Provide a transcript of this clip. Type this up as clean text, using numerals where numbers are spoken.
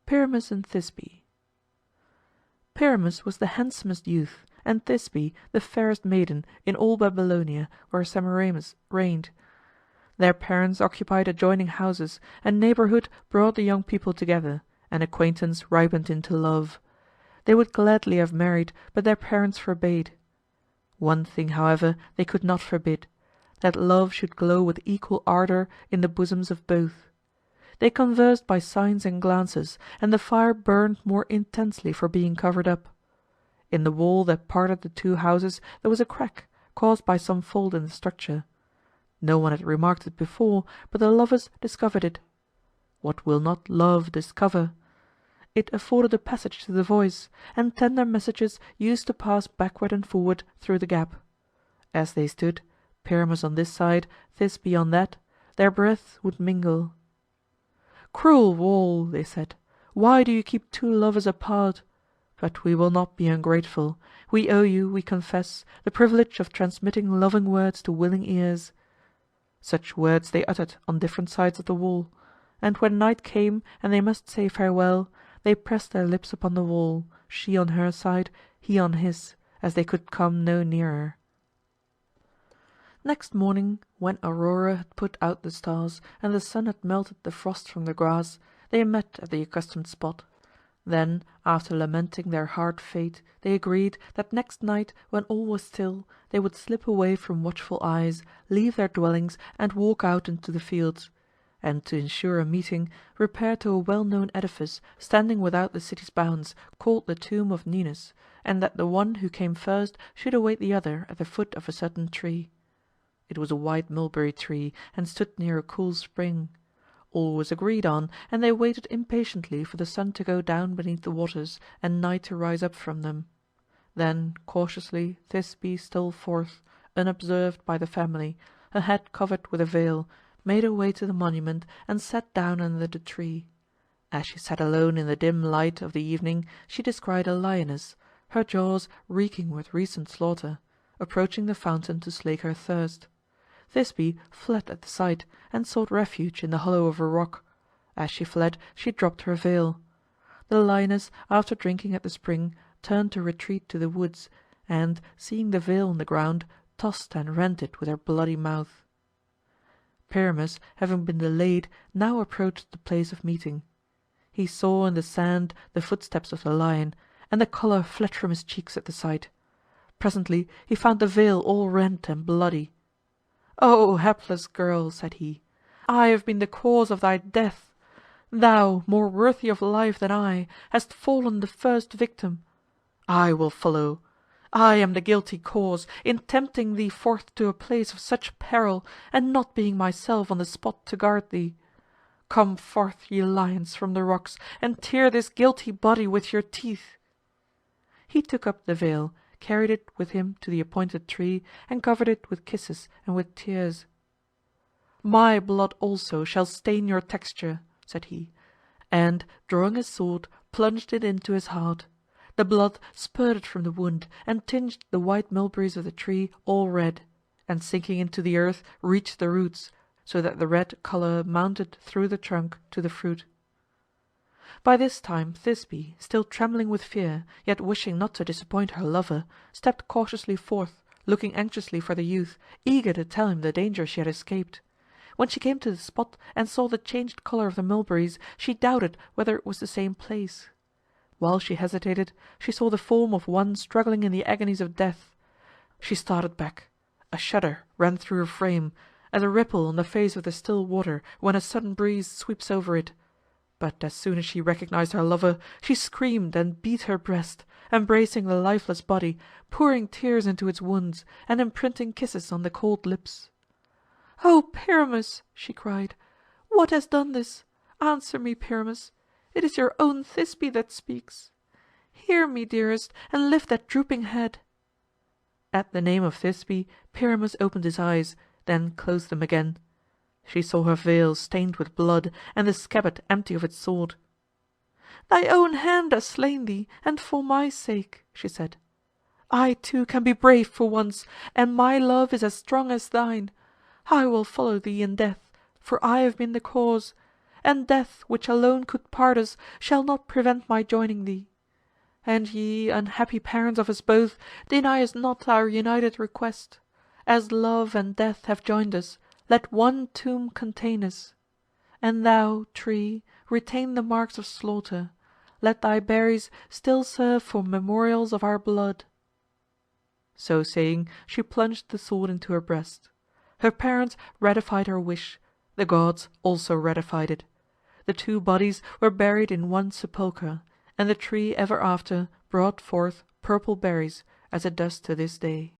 Pyramus and Thisbe. Pyramus was the handsomest youth, and Thisbe the fairest maiden in all Babylonia where Semiramis reigned. Their parents occupied adjoining houses, and neighborhood brought the young people together, and acquaintance ripened into love. They would gladly have married, but their parents forbade. One thing, however, they could not forbid, that love should glow with equal ardor in the bosoms of both. They conversed by signs and glances, and the fire burned more intensely for being covered up. In the wall that parted the two houses there was a crack, caused by some fault in the structure. No one had remarked it before, but the lovers discovered it. What will not love discover? It afforded a passage to the voice, and tender messages used to pass backward and forward through the gap. As they stood, Pyramus on this side, Thisbe on that, their breaths would mingle. "Cruel wall," they said, "why do you keep two lovers apart? But we will not be ungrateful. We owe you, we confess, the privilege of transmitting loving words to willing ears." Such words they uttered on different sides of the wall, and when night came and they must say farewell, they pressed their lips upon the wall, she on her side, he on his, as they could come no nearer. Next morning, when Aurora had put out the stars and the sun had melted the frost from the grass, they met at the accustomed spot. Then, after lamenting their hard fate, they agreed that next night, when all was still, they would slip away from watchful eyes, leave their dwellings and walk out into the fields, and to ensure a meeting, repair to a well-known edifice standing without the city's bounds, called the Tomb of Ninus, and that the one who came first should await the other at the foot of a certain tree. It was a white mulberry tree, and stood near a cool spring. All was agreed on, and they waited impatiently for the sun to go down beneath the waters and night to rise up from them. Then cautiously Thisbe stole forth, unobserved by the family, her head covered with a veil, made her way to the monument and sat down under the tree. As she sat alone in the dim light of the evening, she descried a lioness, her jaws reeking with recent slaughter, approaching the fountain to slake her thirst. Thisbe fled at the sight, and sought refuge in the hollow of a rock. As she fled, she dropped her veil. The lioness, after drinking at the spring, turned to retreat to the woods, and, seeing the veil on the ground, tossed and rent it with her bloody mouth. Pyramus, having been delayed, now approached the place of meeting. He saw in the sand the footsteps of the lion, and the colour fled from his cheeks at the sight. Presently he found the veil all rent and bloody. "O hapless girl," said he, "I have been the cause of thy death. Thou, more worthy of life than I, hast fallen the first victim. I will follow. I am the guilty cause, in tempting thee forth to a place of such peril, and not being myself on the spot to guard thee. Come forth, ye lions, from the rocks, and tear this guilty body with your teeth." He took up the veil, carried it with him to the appointed tree, and covered it with kisses and with tears. "My blood also shall stain your texture," said he, and, drawing his sword, plunged it into his heart. The blood spurted from the wound and tinged the white mulberries of the tree all red, and sinking into the earth reached the roots, so that the red colour mounted through the trunk to the fruit. By this time Thisbe, still trembling with fear, yet wishing not to disappoint her lover, stepped cautiously forth, looking anxiously for the youth, eager to tell him the danger she had escaped. When she came to the spot and saw the changed colour of the mulberries, she doubted whether it was the same place. While she hesitated, she saw the form of one struggling in the agonies of death. She started back. A shudder ran through her frame, as a ripple on the face of the still water when a sudden breeze sweeps over it. But as soon as she recognized her lover, she screamed and beat her breast, embracing the lifeless body, pouring tears into its wounds, and imprinting kisses on the cold lips. "O Pyramus!" she cried, "what has done this? Answer me, Pyramus. It is your own Thisbe that speaks. Hear me, dearest, and lift that drooping head." At the name of Thisbe, Pyramus opened his eyes, then closed them again. She saw her veil stained with blood, and the scabbard empty of its sword. "Thy own hand has slain thee, and for my sake," she said. "I too can be brave for once, and my love is as strong as thine. I will follow thee in death, for I have been the cause, and death, which alone could part us, shall not prevent my joining thee. And ye, unhappy parents of us both, deny us not our united request. As love and death have joined us, let one tomb contain us. And thou, tree, retain the marks of slaughter; let thy berries still serve for memorials of our blood." So saying, she plunged the sword into her breast. Her parents ratified her wish; the gods also ratified it. The two bodies were buried in one sepulchre, and the tree ever after brought forth purple berries, as it does to this day.